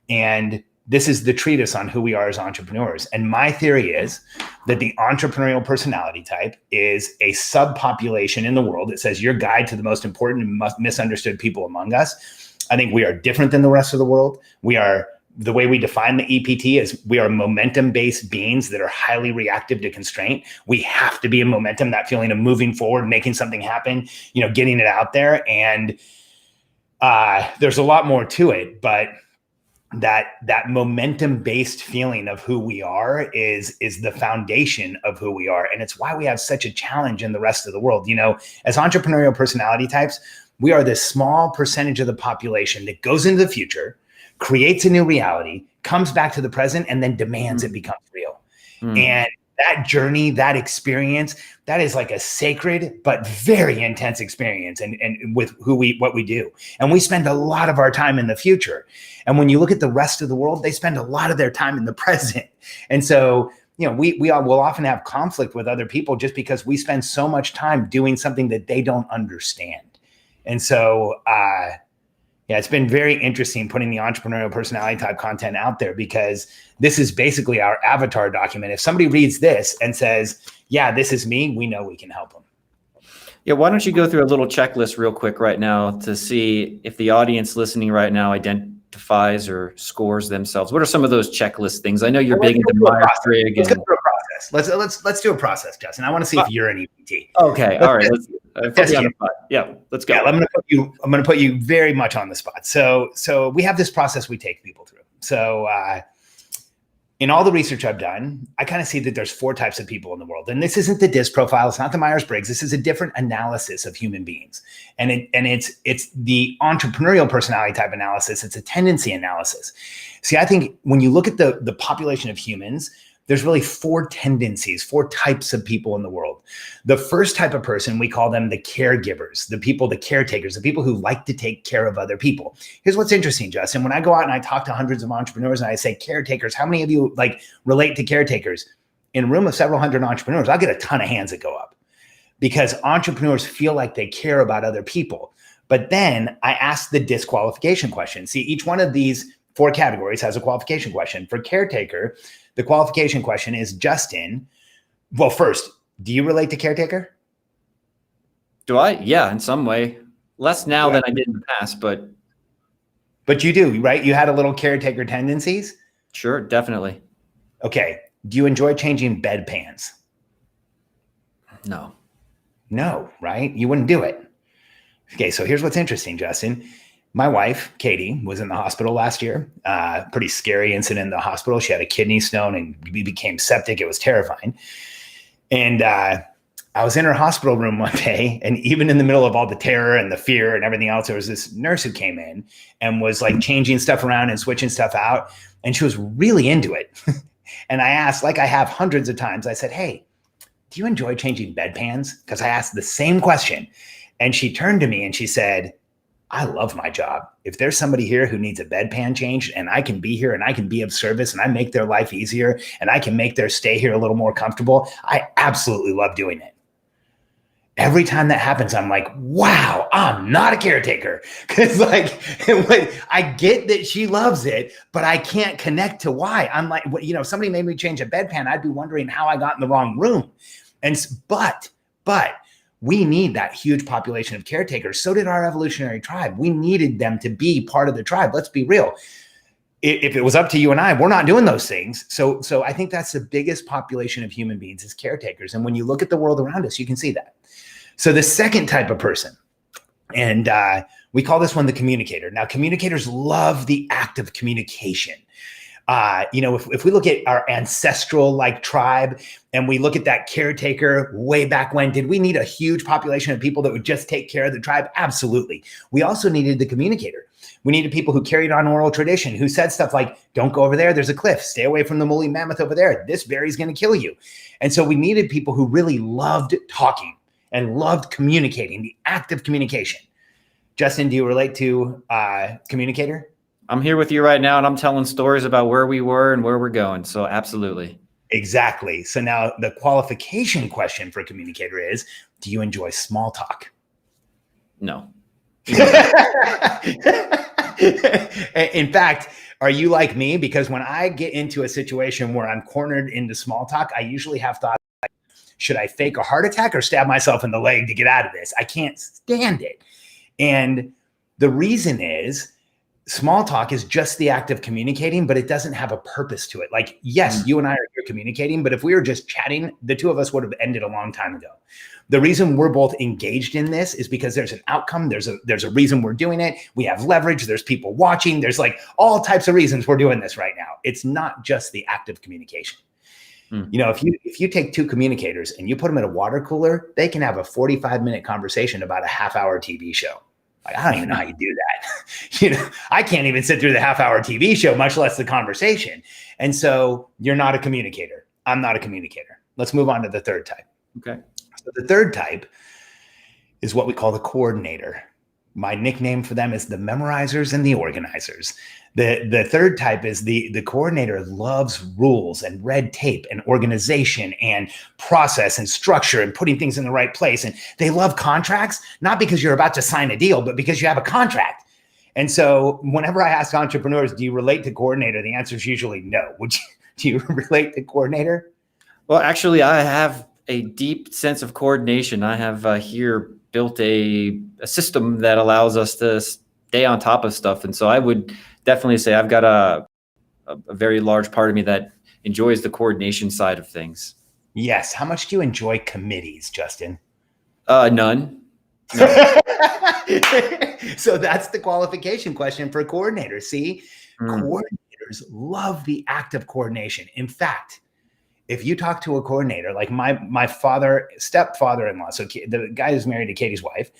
And this is the treatise on who we are as entrepreneurs. And my theory is that the entrepreneurial personality type is a subpopulation in the world. It says your guide to the most important and misunderstood people among us. I think we are different than the rest of the world. The way we define the EPT is we are momentum-based beings that are highly reactive to constraint. We have to be in momentum, that feeling of moving forward, making something happen, getting it out there. And there's a lot more to it, but that momentum-based feeling of who we are is the foundation of who we are. And it's why we have such a challenge in the rest of the world. As entrepreneurial personality types, we are this small percentage of the population that goes into the future, creates a new reality, comes back to the present, and then demands it becomes real. And that journey, that experience, that is like a sacred but very intense experience, and with what we do. And we spend a lot of our time in the future. And when you look at the rest of the world, they spend a lot of their time in the present. And so, we will often have conflict with other people just because we spend so much time doing something that they don't understand. And so, it's been very interesting putting the entrepreneurial personality type content out there, because this is basically our avatar document. If somebody reads this and says, yeah, this is me, we know we can help them. Yeah, why don't you go through a little checklist real quick right now to see if the audience listening right now identifies or scores themselves. What are some of those checklist things? I know you're big into Myers-Briggs. Let's go through a process. Let's do a process, Justin. I want to see if you're an EPT. Okay, all right. Let's put you on the spot. Yeah, let's go. Yeah, I'm going to put you very much on the spot. So we have this process we take people through. So in all the research I've done, I kind of see that there's 4 types of people in the world. And this isn't the DISC profile. It's not the Myers-Briggs. This is a different analysis of human beings. And it's the entrepreneurial personality type analysis. It's a tendency analysis. See, I think when you look at the population of humans, there's really 4 tendencies, 4 types of people in the world. The first type of person, we call them the caregivers, the caretakers, the people who like to take care of other people. Here's what's interesting, Justin. When I go out and I talk to hundreds of entrepreneurs and I say caretakers, how many of you relate to caretakers? In a room of several hundred entrepreneurs, I'll get a ton of hands that go up, because entrepreneurs feel like they care about other people. But then I ask the disqualification question. See, each one of these 4 categories has a qualification question. For caretaker, the qualification question is, Justin, well, first, do you relate to caretaker? Do I? Yeah, in some way. Less now than I did in the past, but you do, right? You had a little caretaker tendencies? Sure, definitely. Okay. Do you enjoy changing bedpans? No. No, right? You wouldn't do it. Okay, so here's what's interesting, Justin. My wife, Katie, was in the hospital last year. Pretty scary incident in the hospital. She had a kidney stone and became septic. It was terrifying. And I was in her hospital room one day, and even in the middle of all the terror and the fear and everything else, there was this nurse who came in and was like changing stuff around and switching stuff out. And she was really into it. And I asked, like I have hundreds of times, I said, hey, do you enjoy changing bedpans? Because I asked the same question. And she turned to me and she said, I love my job. If there's somebody here who needs a bedpan changed and I can be here and I can be of service and I make their life easier and I can make their stay here a little more comfortable, I absolutely love doing it. Every time that happens, I'm like, wow, I'm not a caretaker. Because like, I get that she loves it, but I can't connect to why. I'm like, you know, somebody made me change a bedpan, I'd be wondering how I got in the wrong room. But we need that huge population of caretakers. So did our evolutionary tribe. We needed them to be part of the tribe. Let's be real. If it was up to you and I, we're not doing those things. So I think that's the biggest population of human beings is caretakers. And when you look at the world around us, you can see that. So the second type of person, and we call this one the communicator. Now, communicators love the act of communication. You know, if we look at our ancestral like tribe and we look at that caretaker way back when, did we need a huge population of people that would just take care of the tribe? Absolutely. We also needed the communicator. We needed people who carried on oral tradition, who said stuff like, don't go over there, there's a cliff, stay away from the woolly mammoth over there, this berry's going to kill you. And so we needed people who really loved talking and loved communicating, the act of communication. Justin, do you relate to communicator? I'm here with you right now and I'm telling stories about where we were and where we're going. So absolutely. Exactly. So now the qualification question for communicator is, do you enjoy small talk? No. In fact, are you like me? Because when I get into a situation where I'm cornered into small talk, I usually have thoughts like, should I fake a heart attack or stab myself in the leg to get out of this? I can't stand it. And the reason is, small talk is just the act of communicating, but it doesn't have a purpose to it. Like, yes, you and I are here communicating, but if we were just chatting, the two of us would have ended a long time ago. The reason we're both engaged in this is because there's an outcome. There's a reason we're doing it. We have leverage. There's people watching. There's like all types of reasons we're doing this right now. It's not just the act of communication. You know, if you take two communicators and you put them in a water cooler, they can have a 45-minute conversation about a half-hour TV show. Like, I don't even know how you do that. You know, I can't even sit through the half-hour TV show, much less the conversation. And so you're not a communicator. I'm not a communicator. Let's move on to the third type. Okay. So the third type is what we call the coordinator. My nickname for them is the memorizers and the organizers. The third type is the coordinator loves rules and red tape and organization and process and structure and putting things in the right place. And they love contracts, not because you're about to sign a deal, but because you have a contract. And so whenever I ask entrepreneurs, do you relate to coordinator? The answer is usually no. Do you relate to coordinator? Well, actually, I have a deep sense of coordination. I have here built a system that allows us to stay on top of stuff. And so I would definitely say I've got a very large part of me that enjoys the coordination side of things. Yes. How much do you enjoy committees, Justin? None. So that's the qualification question for coordinators. See, coordinators love the act of coordination. In fact, if you talk to a coordinator, like my stepfather-in-law, so the guy who's married to Katie's wife,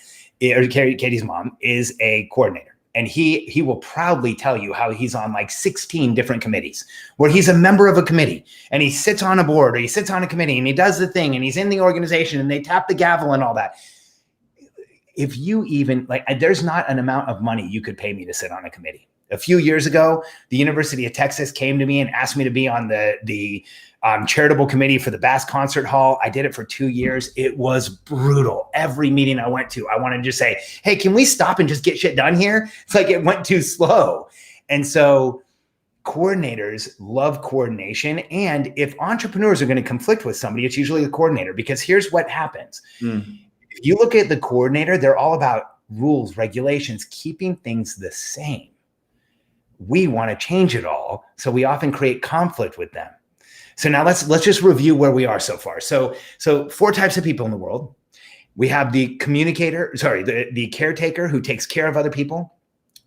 or Katie's mom, is a coordinator. And he will proudly tell you how he's on like 16 different committees where he's a member of a committee and he sits on a board or he sits on a committee and he does the thing and he's in the organization and they tap the gavel and all that. If you even there's not an amount of money you could pay me to sit on a committee. A few years ago, the University of Texas came to me and asked me to be on the charitable committee for the Bass Concert Hall. I did it for 2 years. It was brutal. Every meeting I went to, I wanted to just say, hey, can we stop and just get shit done here? It's like it went too slow. And so coordinators love coordination. And if entrepreneurs are going to conflict with somebody, it's usually a coordinator, because here's what happens. If you look at the coordinator, they're all about rules, regulations, keeping things the same. We want to change it all. So we often create conflict with them. So now let's just review where we are so far. So 4 types of people in the world. We have the communicator, the caretaker who takes care of other people.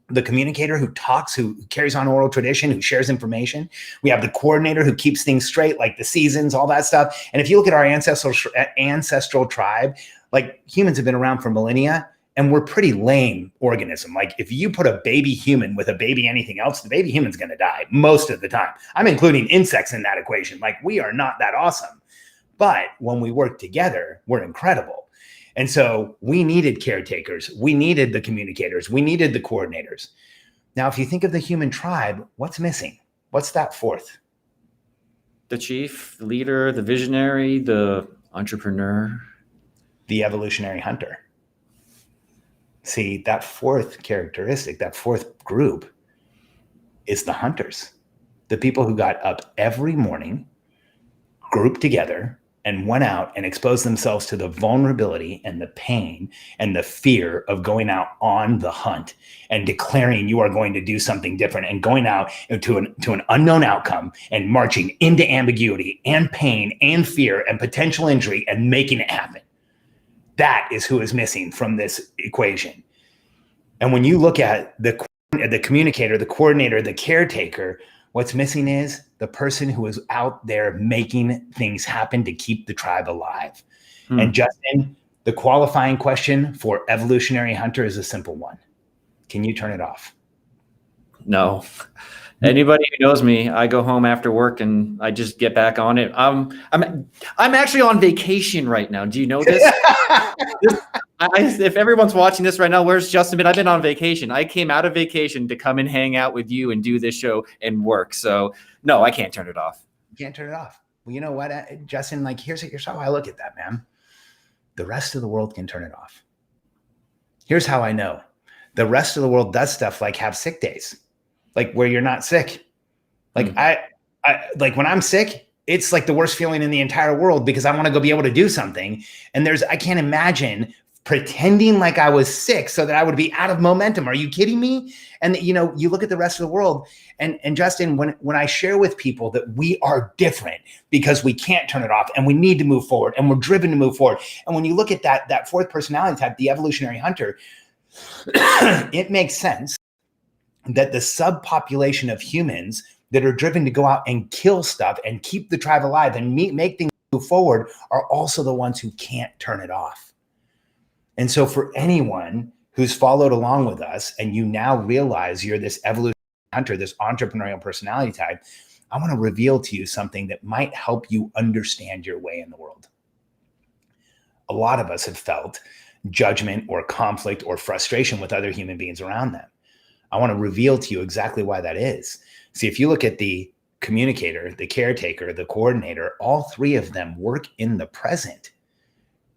the communicator who talks, who carries on oral tradition, who shares information. We have the coordinator who keeps things straight, like the seasons, all that stuff. And if you look at our ancestral tribe, like humans have been around for millennia, and we're pretty lame organism. Like if you put a baby human with a baby anything else, the baby human's going to die most of the time. I'm including insects in that equation. Like we are not that awesome. But when we work together, we're incredible. And so we needed caretakers. We needed the communicators. We needed the coordinators. Now, if you think of the human tribe, what's missing? What's that fourth? The chief, the leader, the visionary, the entrepreneur. The evolutionary hunter. See, that fourth characteristic, that fourth group is the hunters. The people who got up every morning, grouped together, and went out and exposed themselves to the vulnerability and the pain and the fear of going out on the hunt and declaring you are going to do something different and going out to an unknown outcome and marching into ambiguity and pain and fear and potential injury and making it happen. That is who is missing from this equation. And when you look at the communicator, the coordinator, the caretaker, what's missing is the person who is out there making things happen to keep the tribe alive. And Justin, the qualifying question for evolutionary hunter is a simple one. Can you turn it off? No. Anybody who knows me, I go home after work and I just get back on it. I'm actually on vacation right now. Do you know this? If everyone's watching this right now, where's Justin been? I've been on vacation. I came out of vacation to come and hang out with you and do this show and work. So no, I can't turn it off. You can't turn it off. Well, you know what, Justin, like here's how I look at that, man. The rest of the world can turn it off. Here's how I know. The rest of the world does stuff like have sick days, like where you're not sick. Like I like when I'm sick, it's like the worst feeling in the entire world because I want to go be able to do something. And I can't imagine pretending like I was sick so that I would be out of momentum. Are you kidding me? And you look at the rest of the world and Justin, when I share with people that we are different because we can't turn it off and we need to move forward and we're driven to move forward. And when you look at that fourth personality type, the evolutionary hunter, it makes sense that the subpopulation of humans that are driven to go out and kill stuff and keep the tribe alive and make things move forward are also the ones who can't turn it off. And so for anyone who's followed along with us and you now realize you're this evolutionary hunter, this entrepreneurial personality type, I want to reveal to you something that might help you understand your way in the world. A lot of us have felt judgment or conflict or frustration with other human beings around them. I want to reveal to you exactly why that is. See, if you look at the communicator, the caretaker, the coordinator, all three of them work in the present.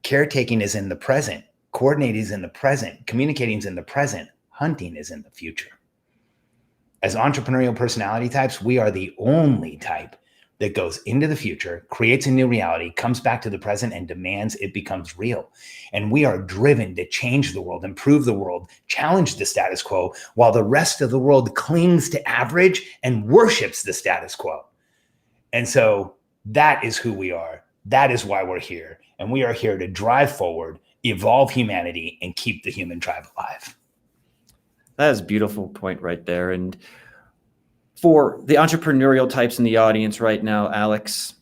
Caretaking is in the present. Coordinating is in the present. Communicating is in the present. Hunting is in the future. As entrepreneurial personality types, we are the only type that goes into the future, creates a new reality, comes back to the present, and demands it becomes real. And we are driven to change the world, improve the world, challenge the status quo, while the rest of the world clings to average and worships the status quo. And so that is who we are. That is why we're here. And we are here to drive forward, evolve humanity, and keep the human tribe alive. That is a beautiful point right there. And for the entrepreneurial types in the audience right now, Alex,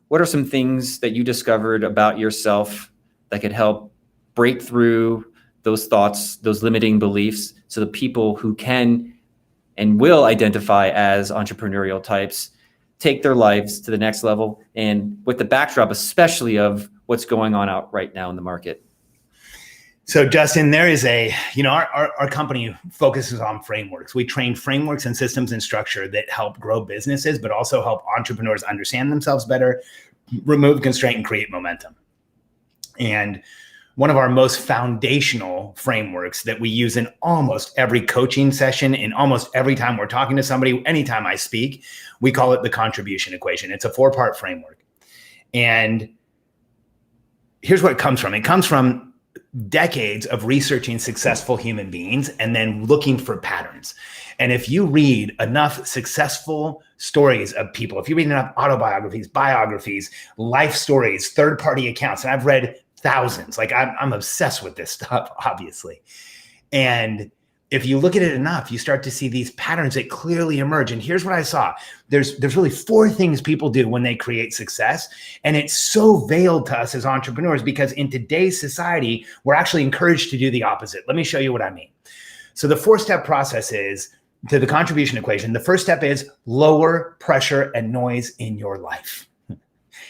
what are some things that you discovered about yourself that could help break through those thoughts, those limiting beliefs, so the people who can and will identify as entrepreneurial types take their lives to the next level, and with the backdrop especially of what's going on out right now in the market? So Justin, there is our company focuses on frameworks. We train frameworks and systems and structure that help grow businesses, but also help entrepreneurs understand themselves better, remove constraint, and create momentum. And one of our most foundational frameworks that we use in almost every coaching session, in almost every time we're talking to somebody, anytime I speak, we call it the contribution equation. It's a 4-part framework. And here's what it comes from. It comes from decades of researching successful human beings and then looking for patterns. And if you read enough successful stories of people, if you read enough autobiographies, biographies, life stories, third-party accounts, and I've read thousands, like I'm obsessed with this stuff, obviously. And if you look at it enough, you start to see these patterns that clearly emerge. And here's what I saw. There's really 4 things people do when they create success. And it's so veiled to us as entrepreneurs because in today's society, we're actually encouraged to do the opposite. Let me show you what I mean. So the 4-step process is to the contribution equation. The first step is lower pressure and noise in your life.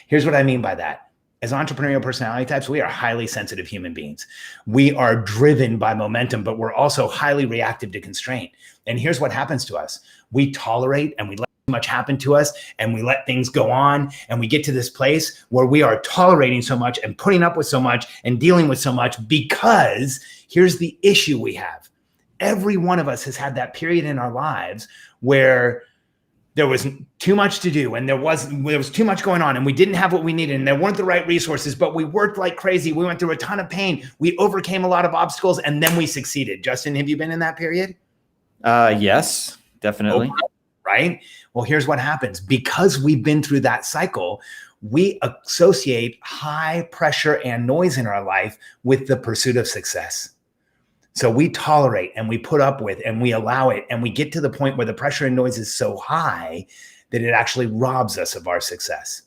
Here's what I mean by that. As entrepreneurial personality types, we are highly sensitive human beings. We are driven by momentum, but we're also highly reactive to constraint. And here's what happens to us. We tolerate and we let too much happen to us and we let things go on. And we get to this place where we are tolerating so much and putting up with so much and dealing with so much because here's the issue we have. Every one of us has had that period in our lives where there was too much to do and there was too much going on and we didn't have what we needed and there weren't the right resources, but we worked like crazy. We went through a ton of pain. We overcame a lot of obstacles and then we succeeded. Justin, have you been in that period? Yes, definitely. Okay, right? Well, here's what happens. Because we've been through that cycle, we associate high pressure and noise in our life with the pursuit of success. So we tolerate and we put up with and we allow it. And we get to the point where the pressure and noise is so high that it actually robs us of our success.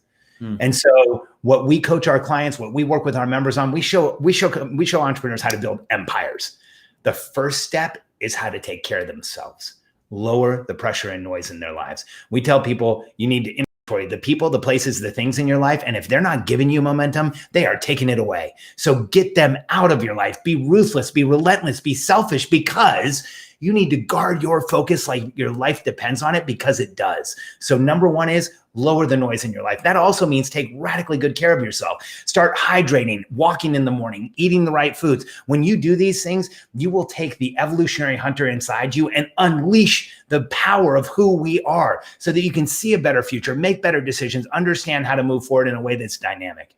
And so what we coach our clients, what we work with our members on, we show entrepreneurs how to build empires. The first step is how to take care of themselves, lower the pressure and noise in their lives. We tell people you need to the people, the places, the things in your life. And if they're not giving you momentum, they are taking it away. So get them out of your life. Be ruthless, be relentless, be selfish because you need to guard your focus like your life depends on it because it does. So number 1 is lower the noise in your life. That also means take radically good care of yourself. Start hydrating, walking in the morning, eating the right foods. When you do these things, you will take the evolutionary hunter inside you and unleash the power of who we are so that you can see a better future, make better decisions, understand how to move forward in a way that's dynamic.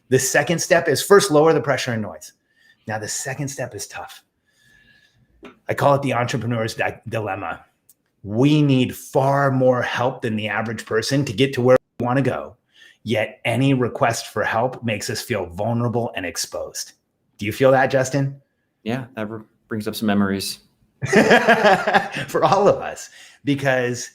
The second step is first lower the pressure and noise. Now, the second step is tough. I call it the entrepreneur's dilemma. We need far more help than the average person to get to where we want to go. Yet any request for help makes us feel vulnerable and exposed. Do you feel that, Justin? Yeah, that brings up some memories. For all of us, because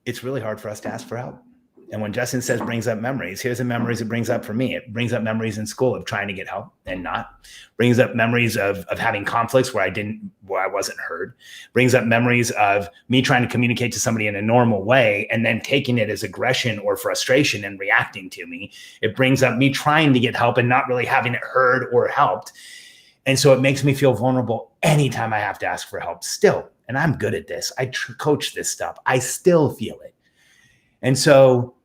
it's really hard for us to ask for help. And when Justin says brings up memories, here's the memories it brings up for me. It brings up memories in school of trying to get help and not. Brings up memories of having conflicts where I wasn't heard. Brings up memories of me trying to communicate to somebody in a normal way and then taking it as aggression or frustration and reacting to me. It brings up me trying to get help and not really having it heard or helped. And so it makes me feel vulnerable anytime I have to ask for help still. And I'm good at this. I coach this stuff. I still feel it. And so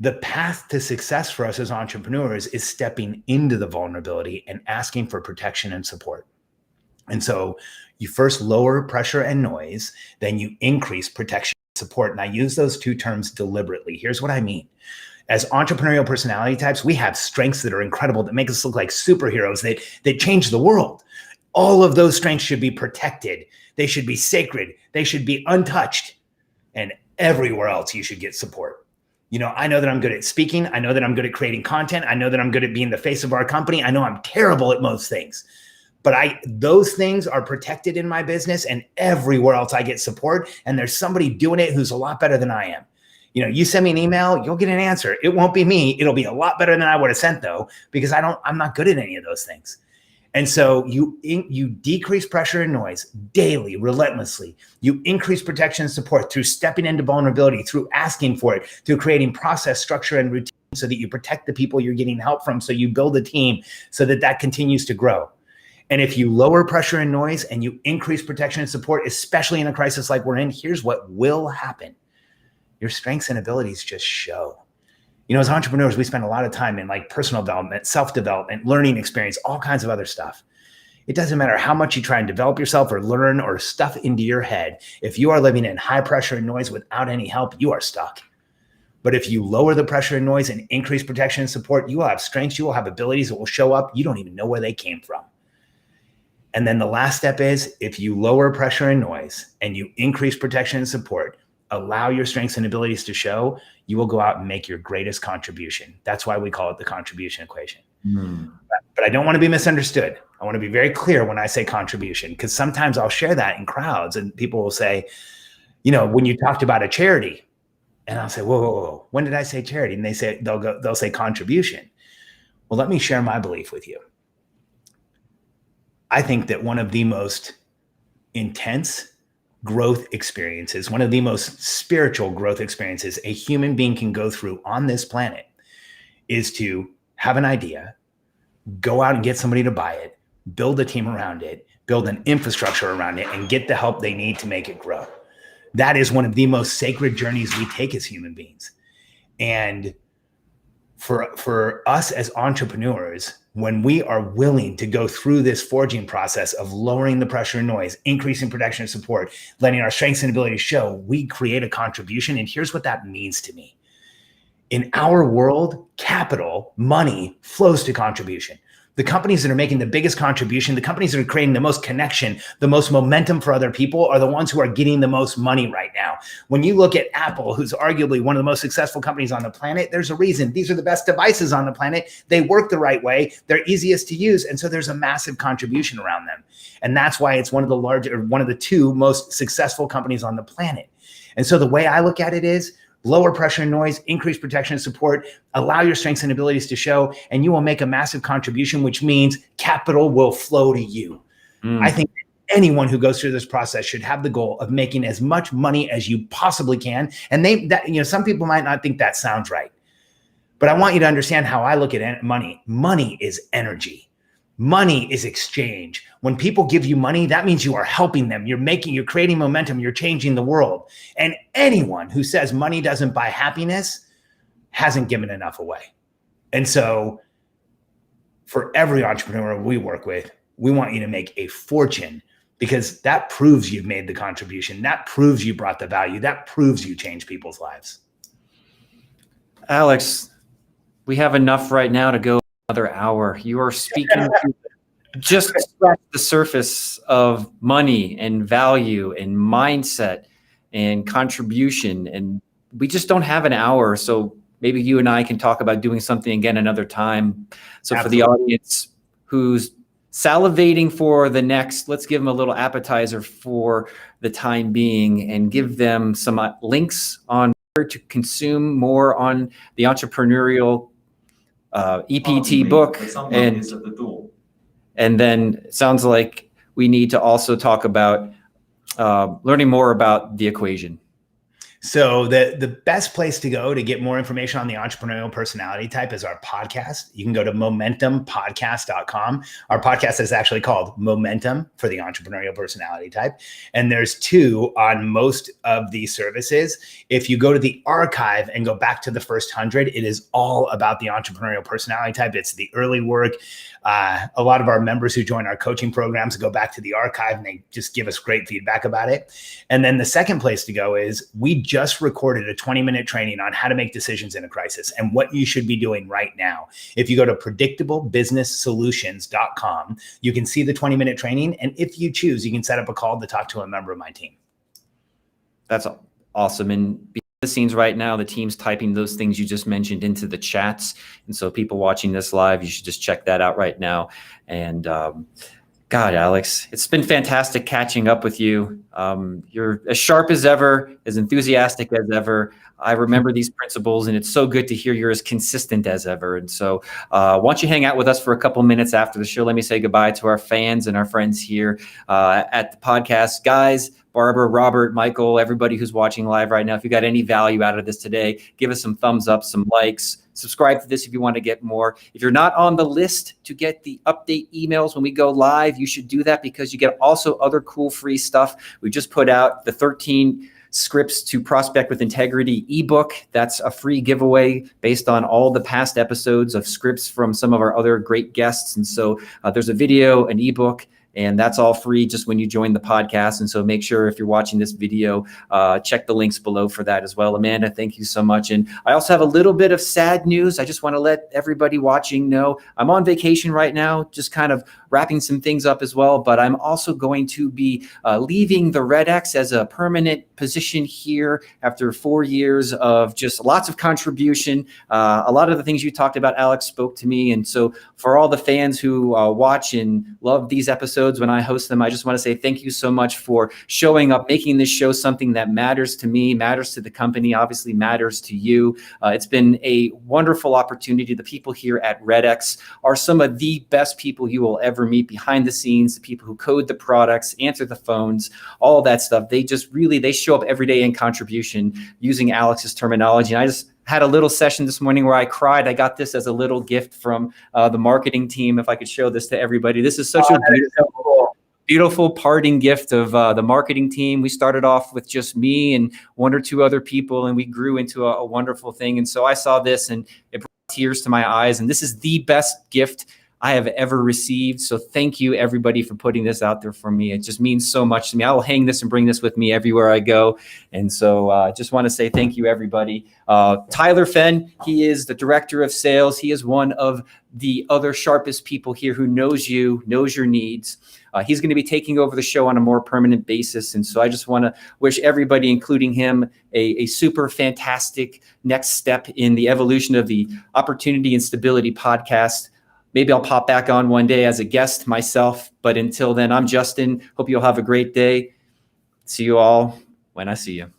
the path to success for us as entrepreneurs is stepping into the vulnerability and asking for protection and support. And so you first lower pressure and noise, then you increase protection and support. And I use those 2 terms deliberately. Here's what I mean. As entrepreneurial personality types, we have strengths that are incredible that make us look like superheroes that change the world. All of those strengths should be protected. They should be sacred. They should be untouched. And everywhere else, you should get support. You know, I know that I'm good at speaking. I know that I'm good at creating content. I know that I'm good at being the face of our company. I know I'm terrible at most things, but those things are protected in my business and everywhere else I get support. And there's somebody doing it who's a lot better than I am. You know, you send me an email, you'll get an answer. It won't be me. It'll be a lot better than I would have sent though, because I'm not good at any of those things. And so you decrease pressure and noise daily, relentlessly. You increase protection and support through stepping into vulnerability, through asking for it, through creating process, structure, and routine so that you protect the people you're getting help from. So you build a team so that continues to grow. And if you lower pressure and noise and you increase protection and support, especially in a crisis like we're in, here's what will happen. Your strengths and abilities just show. You know, as entrepreneurs, we spend a lot of time in like personal development, self-development, learning experience, all kinds of other stuff. It doesn't matter how much you try and develop yourself or learn or stuff into your head. If you are living in high pressure and noise without any help, you are stuck. But if you lower the pressure and noise and increase protection and support, you will have strengths, you will have abilities that will show up. You don't even know where they came from. And then the last step is if you lower pressure and noise and you increase protection and support, allow your strengths and abilities to show, you will go out and make your greatest contribution. That's why we call it the contribution equation. But I don't want to be misunderstood. I want to be very clear when I say contribution, because sometimes I'll share that in crowds and people will say, when you talked about a charity, and I'll say, whoa, when did I say charity? And they'll say contribution. Well, let me share my belief with you. I think that one of the most intense growth experiences, one of the most spiritual growth experiences a human being can go through on this planet is to have an idea, go out and get somebody to buy it, build a team around it, build an infrastructure around it, and get the help they need to make it grow. That is one of the most sacred journeys we take as human beings. And for us as entrepreneurs, when we are willing to go through this forging process of lowering the pressure and noise, increasing protection and support, letting our strengths and abilities show, we create a contribution. And here's what that means to me. In our world, capital, money flows to contribution. The companies that are making the biggest contribution, the companies that are creating the most connection, the most momentum for other people are the ones who are getting the most money right now. When you look at Apple, who's arguably one of the most successful companies on the planet, there's a reason. These are the best devices on the planet. They work the right way. They're easiest to use. And so there's a massive contribution around them. And that's why it's one of the two most successful companies on the planet. And so the way I look at it is, lower pressure and noise, increase protection and support, allow your strengths and abilities to show, and you will make a massive contribution, which means capital will flow to you. I think anyone who goes through this process should have the goal of making as much money as you possibly can. And some people might not think that sounds right, but I want you to understand how I look at money. Money is energy. Money is exchange. When people give you money, that means you are helping them. You're creating momentum. You're changing the world. And anyone who says money doesn't buy happiness hasn't given enough away. And so for every entrepreneur we work with, we want you to make a fortune, because that proves you've made the contribution. That proves you brought the value. That proves you changed people's lives. Alex, we have enough right now to go another hour. You are speaking to just scratch the surface of money and value and mindset and contribution. And we just don't have an hour. So maybe you and I can talk about doing something again another time. So Absolutely. For the audience who's salivating for the next, let's give them a little appetizer for the time being and give them some links on where to consume more on the entrepreneurial EPT book. And then it sounds like we need to also talk about learning more about the equation. So the best place to go to get more information on the entrepreneurial personality type is our podcast. You can go to momentumpodcast.com. Our podcast is actually called Momentum for the Entrepreneurial Personality Type. And there's 2 on most of these services. If you go to the archive and go back to the first 100, it is all about the entrepreneurial personality type. It's the early work. A lot of our members who join our coaching programs go back to the archive and they just give us great feedback about it. And then the second place to go is we just recorded a 20-minute training on how to make decisions in a crisis and what you should be doing right now. If you go to predictablebusinesssolutions.com, you can see the 20-minute training. And if you choose, you can set up a call to talk to a member of my team. That's awesome. And behind the scenes right now, the team's typing those things you just mentioned into the chats. And so people watching this live, you should just check that out right now. And God, Alex, it's been fantastic catching up with you. You're as sharp as ever, as enthusiastic as ever. I remember these principles, and it's so good to hear you're as consistent as ever. And so why don't you hang out with us for a couple minutes after the show? Let me say goodbye to our fans and our friends here at the podcast. Guys, Barbara, Robert, Michael, everybody who's watching live right now, if you got any value out of this today, give us some thumbs up, some likes. Subscribe to this if you want to get more. If you're not on the list to get the update emails when we go live, you should do that because you get also other cool free stuff. We just put out the 13 Scripts to Prospect with Integrity ebook. That's a free giveaway based on all the past episodes of scripts from some of our other great guests. And so there's a video, an ebook, and that's all free just when you join the podcast. And so make sure if you're watching this video, check the links below for that as well. Amanda, thank you so much. And I also have a little bit of sad news. I just want to let everybody watching know I'm on vacation right now, just kind of wrapping some things up as well, but I'm also going to be leaving the REDX as a permanent position here after 4 years of just lots of contribution. A lot of the things you talked about, Alex, spoke to me. And so for all the fans who watch and love these episodes when I host them, I just want to say thank you so much for showing up, making this show something that matters to me, matters to the company, obviously matters to you. It's been a wonderful opportunity. The people here at REDX are some of the best people you will ever meet behind the scenes, the people who code the products, answer the phones, all that stuff. They just really, they show up every day in contribution using Alex's terminology. And I just had a little session this morning where I cried. I got this as a little gift from the marketing team. If I could show this to everybody, this is such a beautiful parting gift of the marketing team. We started off with just me and one or two other people, and we grew into a wonderful thing. And so I saw this and it brought tears to my eyes. And this is the best gift I have ever received. So thank you, everybody, for putting this out there for me. It just means so much to me. I will hang this and bring this with me everywhere I go. And so I just want to say thank you, everybody. Tyler Fenn, he is the director of sales. He is one of the other sharpest people here who knows you, knows your needs. He's going to be taking over the show on a more permanent basis. And so I just want to wish everybody, including him, a super fantastic next step in the evolution of the Opportunity and Stability podcast. Maybe I'll pop back on one day as a guest myself. But until then, I'm Justin. Hope you'll have a great day. See you all when I see you.